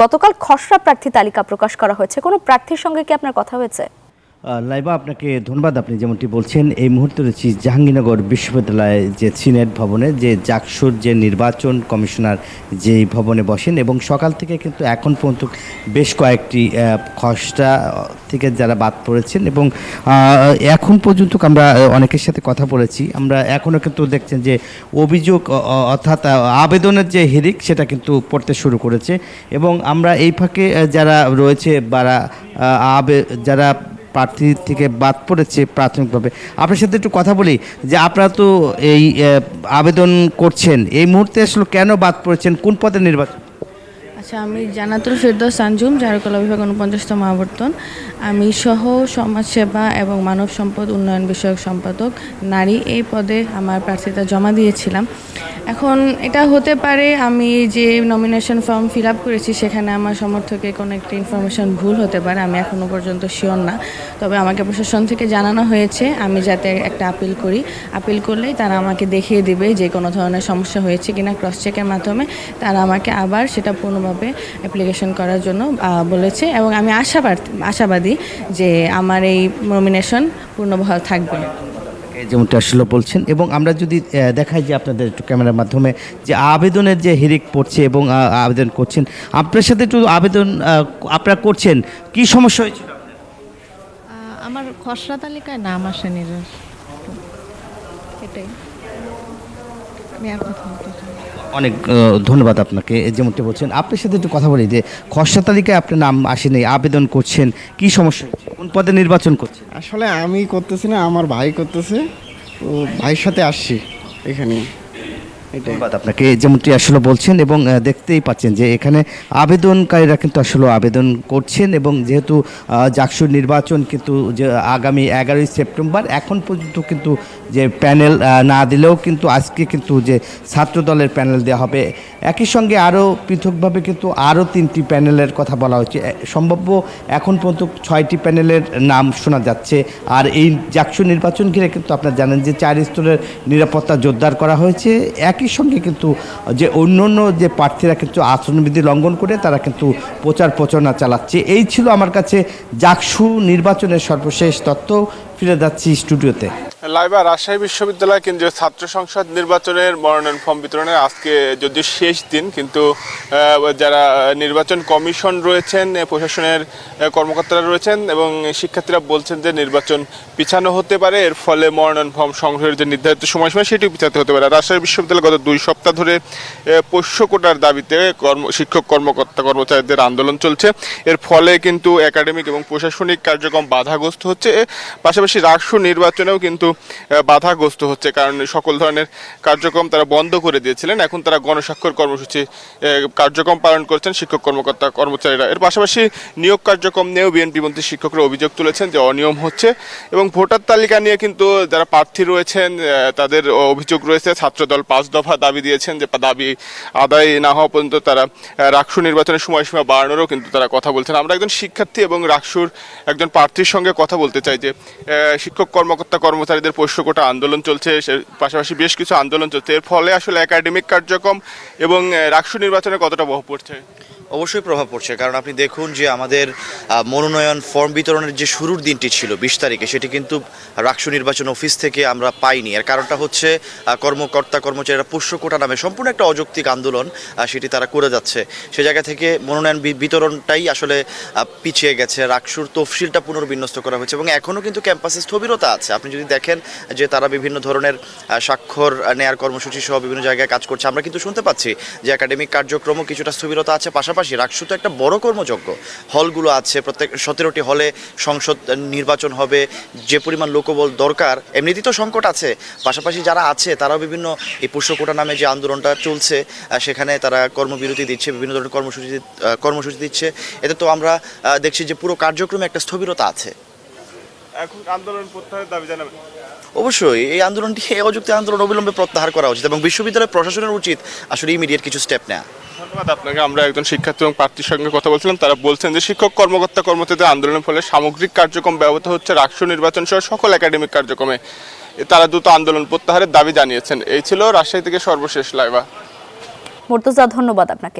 গতকাল খসড়া প্রার্থী তালিকা প্রকাশ করা হয়েছে, কোনো প্রার্থীর সঙ্গে কি আপনার কথা হয়েছে? লাইবা, আপনাকে ধন্যবাদ। আপনি যেমনটি বলছেন, এই মুহূর্তে রয়েছি জাহাঙ্গীরনগর বিশ্ববিদ্যালয়ে যে সিনেট ভবনে, যে জাকসুর যে নির্বাচন কমিশনার যেই ভবনে বসেন, এবং সকাল থেকে কিন্তু এখন পর্যন্ত বেশ কয়েকটি খসড়া থেকে যারা বাদ পড়েছেন, এবং এখন পর্যন্ত আমরা অনেকের সাথে কথা বলেছি। আমরা এখনও কিন্তু দেখছেন যে অভিযোগ অর্থাৎ আবেদনের যে হিড়িক সেটা কিন্তু পড়তে শুরু করেছে, এবং আমরা এই ফাঁকে যারা রয়েছে যারা প্রার্থী থেকে বাদ পড়েছে প্রাথমিকভাবে, আপনার সাথে একটু কথা বলি যে আপনারা তো এই আবেদন করছেন, এই মুহূর্তে আসলে কেন বাদ পড়েছেন, কোন পদে নির্বাচন? আচ্ছা, আমি জান্নাতুল ফেরদৌস আঞ্জুম, চারুকলা বিভাগ 49তম আবর্তন। আমি সহ সমাজসেবা এবং মানব সম্পদ উন্নয়ন বিষয়ক সম্পাদক নারী এই পদে আমার প্রার্থিতা জমা দিয়েছিলাম। এখন এটা হতে পারে আমি যে নমিনেশন ফর্ম ফিল আপ করেছি সেখানে আমার সমর্থকের কোনো একটি ইনফরমেশন ভুল হতে পারে, আমি এখনও পর্যন্ত শিওর না। তবে আমাকে প্রশাসন থেকে জানানো হয়েছে আমি যাতে একটা আপিল করি, আপিল করলেই তারা আমাকে দেখিয়ে দিবে যে কোনো ধরনের সমস্যা হয়েছে কিনা, ক্রস চেকের মাধ্যমে তারা আমাকে আবার সেটা পূর্ণভাবে অ্যাপ্লিকেশন করার জন্য বলেছে, এবং আমি আশাবাদী যে আমার এই নমিনেশন পূর্ণভাবে থাকবে যেমনটা আসলে বলছেন। এবং আমরা যদি দেখাই যে আপনাদের একটু ক্যামেরার মাধ্যমে যে আবেদনের যে হিড়িক পড়ছে এবং আবেদন করছেন, আপনার সাথে একটু আবেদন আপনারা করছেন, কি সমস্যা হয়েছিল? আমার খসড়া তালিকায় নাম আসেনি, এটাই আমি আর কথা বলতে চাই। অনেক ধন্যবাদ আপনাকে। যেমনটি বলছেন, আপনার সাথে একটু কথা বলি যে খসড়া তালিকায় আপনার নাম আসেনি, আবেদন করছেন, কি সমস্যা হচ্ছে, কোন পদে নির্বাচন করছেন? আসলে আমি করতেছি না, আমার ভাই করতেছে, তো ভাইয়ের সাথে আসছি এখানে। ধন্যবাদ আপনাকে। যেমনটি আসলে বলছেন, এবং দেখতেই পাচ্ছেন যে এখানে আবেদনকারীরা কিন্তু আসলে আবেদন করছেন, এবং যেহেতু জাকসুর নির্বাচন কিন্তু যে আগামী 11ই সেপ্টেম্বর, এখন পর্যন্ত কিন্তু যে প্যানেল না দিলেও কিন্তু আজকে কিন্তু যে ছাত্র দলের প্যানেল দেওয়া হবে, একই সঙ্গে আরও পৃথকভাবে কিন্তু আরও 3টি প্যানেলের কথা বলা হচ্ছে। সম্ভাব্য এখন পর্যন্ত 6টি প্যানেলের নাম শোনা যাচ্ছে। আর এই জাকসুর নির্বাচন ঘিরে কিন্তু আপনারা জানেন যে 4 স্তরের নিরাপত্তা জোরদার করা হয়েছে। একই সঙ্গে কিন্তু যে অন্য যে প্রার্থীরা কিন্তু আচরণবিধি লঙ্ঘন করে তারা কিন্তু প্রচারণা চালাচ্ছে। এই ছিল আমার কাছে জাকসু নির্বাচনের সর্বশেষ তথ্য। ফিরে যাচ্ছি স্টুডিওতে। লাইবা, রাজশাহী বিশ্ববিদ্যালয় কেন্দ্রীয় ছাত্র সংসদ নির্বাচনের মনোনয়ন ফর্ম বিতরণের আজকে যদিও শেষ দিন, কিন্তু যারা নির্বাচন কমিশন রয়েছেন, প্রশাসনের কর্মকর্তারা রয়েছেন এবং শিক্ষার্থীরা বলছেন যে নির্বাচন পিছানো হতে পারে, এর ফলে মনোনয়ন ফর্ম সংগ্রহের যে নির্ধারিত সময়সীমা সেটিও পিছাতে হতে পারে। রাজশাহী বিশ্ববিদ্যালয় গত 2 সপ্তাহ ধরে পোষ্য কোটার দাবিতে শিক্ষক কর্মচারীদের আন্দোলন চলছে। এর ফলে কিন্তু একাডেমিক এবং প্রশাসনিক কার্যক্রম বাধাগ্রস্ত হচ্ছে, পাশাপাশি রাজশাহী নির্বাচনেও কিন্তু বাধাগ্রস্ত হচ্ছে, কারণ সকল ধরনের কার্যক্রম তারা বন্ধ করে দিয়েছিলেন। এখন তারা গণস্বাক্ষর কর্মসূচি কার্যক্রম পালন করছেন শিক্ষক কর্মচারীরা। এর পাশাপাশি নিয়োগ কার্যক্রম নিয়েও বিএনপিপন্থী শিক্ষকরা অভিযোগ তুলেছেন যে অনিয়ম হচ্ছে, এবং ভোটার তালিকা নিয়ে কিন্তু যারা প্রার্থী রয়েছেন তাদের অভিযোগ রয়েছে। ছাত্রদল 5 দফা দাবি দিয়েছেন, যে দাবি আদায় না হওয়া পর্যন্ত তারা রাকসু নির্বাচনের সময়সীমা বাড়ানোরও কিন্তু তারা কথা বলছেন। আমরা একজন শিক্ষার্থী এবং রাকসুর একজন প্রার্থীর সঙ্গে কথা বলতে চাই যে শিক্ষক কর্মচারীদের পোষ্য কোটা আন্দোলন চলছে, পাশাপাশি বেশ কিছু আন্দোলন চলছে, এর ফলে আসলে একাডেমিক কার্যক্রম এবং রাকসু নির্বাচনে কতটা প্রভাব পড়ছে? অবশ্যই প্রভাব পড়ছে, কারণ আপনি দেখুন যে আমাদের মনোনয়ন ফর্ম বিতরণের যে শুরুর দিনটি ছিল 20 তারিখে, সেটি কিন্তু রাকসু নির্বাচন অফিস থেকে আমরা পাইনি। এর কারণটা হচ্ছে কর্মচারীরা পোষ্য কোটা নামে সম্পূর্ণ একটা অযৌক্তিক আন্দোলন সেটি তারা করে যাচ্ছে। সে জায়গা থেকে মনোনয়ন বিতরণটাই আসলে পিছিয়ে গেছে, রাকসুর তফসিলটা পুনর্বিন্যস্ত করা হয়েছে, এবং এখনও কিন্তু ক্যাম্পাসে স্থবিরতা আছে। আপনি যদি দেখেন যে তারা বিভিন্ন ধরনের স্বাক্ষর নেয়ার কর্মসূচি সহ বিভিন্ন জায়গায় কাজ করছে। আমরা কিন্তু শুনতে পাচ্ছি যে একাডেমিক কার্যক্রমও কিছুটা স্থবিরতা আছে। পাশাপাশি রাকসু তো একটা বড় কর্মযজ্ঞ, হলগুলো আছে, প্রত্যেক 17টি হলে সংসদ নির্বাচন হবে, যে পরিমাণ লোকবল দরকার, এমনিতেই তো সংকট আছে। পাশাপাশি যারা আছে তারাও বিভিন্ন এই পোষ্য কোটা নামে যে আন্দোলনটা চলছে সেখানে তারা কর্মবিরতি দিচ্ছে, বিভিন্ন ধরনের কর্মসূচি দিচ্ছে। এতে তো আমরা দেখছি যে পুরো কার্যক্রমে একটা স্থবিরতা আছে। এখন আন্দোলন প্রত্যাহারের দাবি জানাবেন? অবশ্যই এই আন্দোলনটি, এই অযৌক্তিক আন্দোলন অবিলম্বে প্রত্যাহার করা উচিত, এবং বিশ্ববিদ্যালয় প্রশাসনের উচিত আসলে ইমিডিয়েট কিছু স্টেপ নেওয়া। ধন্যবাদ আপনাকে। আমরা একজন শিক্ষার্থী এবং প্রার্থীর সঙ্গে কথা বলছিলাম, তারা বলছেন যে শিক্ষক কর্মচারীদের আন্দোলনের ফলে সামগ্রিক কার্যক্রম ব্যাহত হচ্ছে, রাকসু নির্বাচন সহ সকল একাডেমিক কার্যক্রমে তারা দ্রুত আন্দোলন প্রত্যাহারের দাবি জানিয়েছেন। এই ছিল রাজশাহী থেকে সর্বশেষ লাইভা। মুর্তজা, ধন্যবাদ আপনাকে।